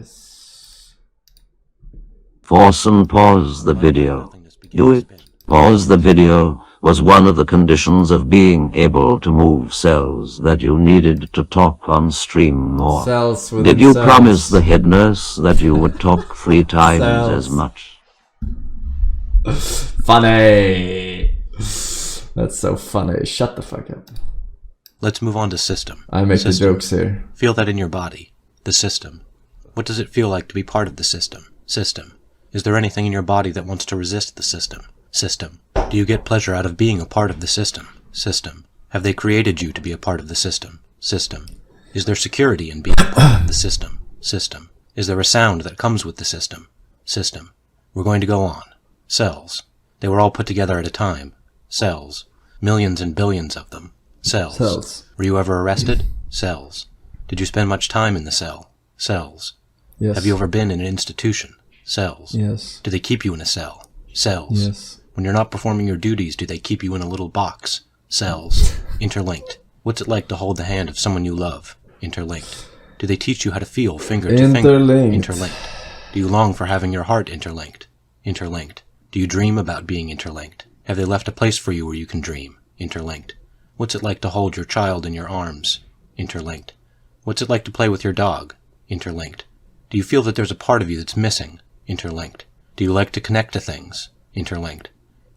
Yes. Forsen, pause the video. Do it. Pause the video was one of the conditions of being able to move cells that you needed to talk on stream more. Cells within Did you cells. promise the head nurse that you would talk 3 times as much? Funny. That's so funny. Shut the fuck up. Let's move on to system. I make system. the jokes here. Feel that in your body. The system. What does it feel like to be part of the system? System. Is there anything in your body that wants to resist the system? System. Do you get pleasure out of being a part of the system? System. Have they created you to be a part of the system? System. Is there security in being a part of the system? System. Is there a sound that comes with the system? System. We're going to go on. Cells. They were all put together at a time. Cells. Millions and billions of them. Cells. Cells. Were you ever arrested? Cells. Did you spend much time in the cell? Cells. Yes. Have you ever been in an institution? Cells. Yes. Do they keep you in a cell? Cells. Yes. When you're not performing your duties, do they keep you in a little box? Cells. Interlinked. What's it like to hold the hand of someone you love? Interlinked. Do they teach you how to feel finger to finger? Interlinked. Interlinked. Do you long for having your heart interlinked? Interlinked. Do you dream about being interlinked? Have they left a place for you where you can dream? Interlinked. What's it like to hold your child in your arms? Interlinked. What's it like to play with your dog? Interlinked. Do you feel that there's a part of you that's missing? Interlinked. Do you like to connect to things? Interlinked.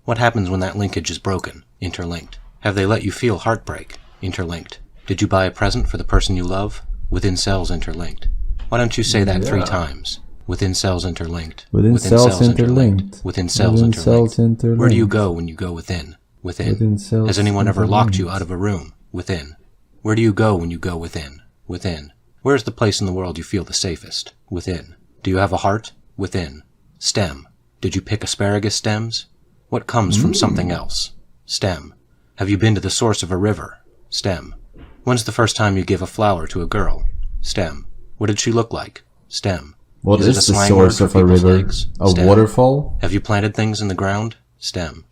What happens when that linkage is broken? Interlinked. Have they let you feel heartbreak? Interlinked. Did you buy a present for the person you love? Within cells interlinked. Why don't you say that 3 times? Within cells interlinked. Within cells interlinked. Within cells interlinked. Where do you go when you go within? Within. Has anyone ever locked you out of a room? Within. Where do you go when you go within? Within. Where is the place in the world you feel the safest? Within. Do you have a heart? Within. Stem. Did you pick asparagus stems? What comes from something else? Stem. Have you been to the source of a river? Stem. When's the first time you gave a flower to a girl? Stem. What did she look like? Stem. What is it the a slang source word for of a people's river? legs? A Stem. waterfall? Have you planted things in the ground? Stem.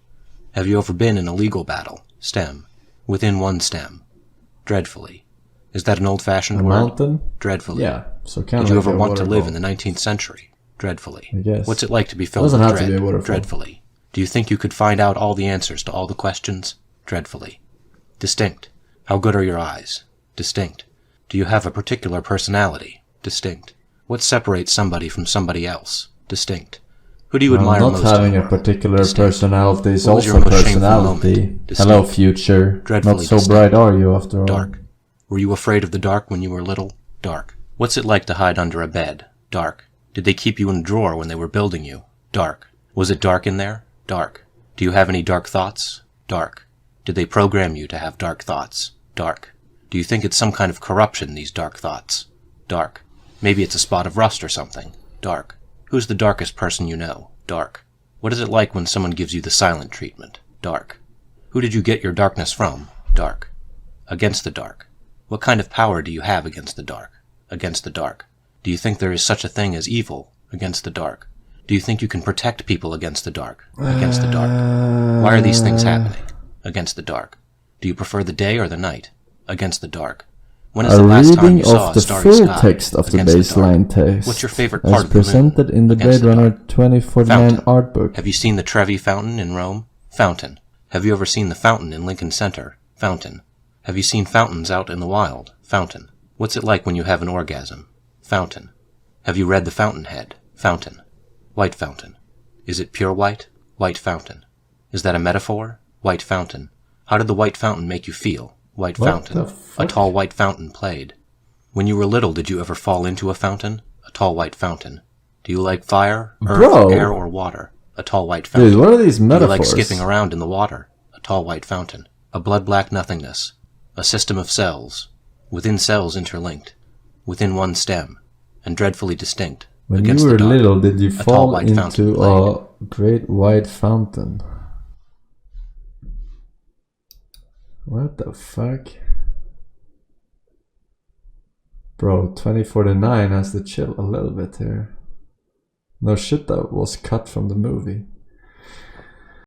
Have you ever been in a legal battle? Stem. Within one stem. Dreadfully. Is that an old-fashioned A word? mountain? Dreadfully. Yeah. So kind Did of you like ever a want to live waterfall. in the 19th century? Dreadfully. I guess. What's it like to be filled Doesn't with have to dread? be a waterfall. Dreadfully. Do you think you could find out all the answers to all the questions? Dreadfully. Distinct. How good are your eyes? Distinct. Do you have a particular personality? Distinct. What separates somebody from somebody else? Distinct. Who do you admire not most having in the a world? particular Distinct. personality is What was also your most shameful personality. moment? Distinct. Hello, future. Dreadfully Not so distinct. bright are you after all? Dark. Were you afraid of the dark when you were little? Dark. What's it like to hide under a bed? Dark. Did they keep you in a drawer when they were building you? Dark. Was it dark in there? Dark. Do you have any dark thoughts? Dark. Did they program you to have dark thoughts? Dark. Do you think it's some kind of corruption, these dark thoughts? Dark. Maybe it's a spot of rust or something. Dark. Who's the darkest person you know? Dark. What is it like when someone gives you the silent treatment? Dark. Who did you get your darkness from? Dark. Against the dark. What kind of power do you have against the dark? Against the dark. Do you think there is such a thing as evil? Against the dark. Do you think you can protect people against the dark? Against the dark. Why are these things happening? Against the dark. Do you prefer the day or the night? Against the dark. When is A the last time reading you saw of a the starry full sky? text of the Against dark. baseline text What's your favorite part as of the moon? presented in the Against Blade the Runner dark. 2049 Fountain. art book. Have you seen the Trevi Fountain in Rome? Fountain. Have you ever seen the fountain in Lincoln Center? Fountain. Have you seen fountains out in the wild? Fountain. What's it like when you have an orgasm? Fountain. Have you read The Fountainhead? Fountain. White fountain. Is it pure white? White fountain. Is that a metaphor? White fountain. How did the white fountain make you feel? White What fountain. the A fuck? tall white fountain played. When you were little, did you ever fall into a fountain? A tall white fountain. Do you like fire, earth, Bro. air, or water? A tall white fountain. Dude, what are these Do you metaphors? like skipping around in the water? A tall white fountain. A blood-black nothingness. A system of cells. Within cells interlinked. Within one stem. And dreadfully distinct. When Against you were the dark. little, did you tall fall white fountain into a great white fountain? What the fuck? Bro, 2049 has to chill a little bit here. No shit, that was cut from the movie.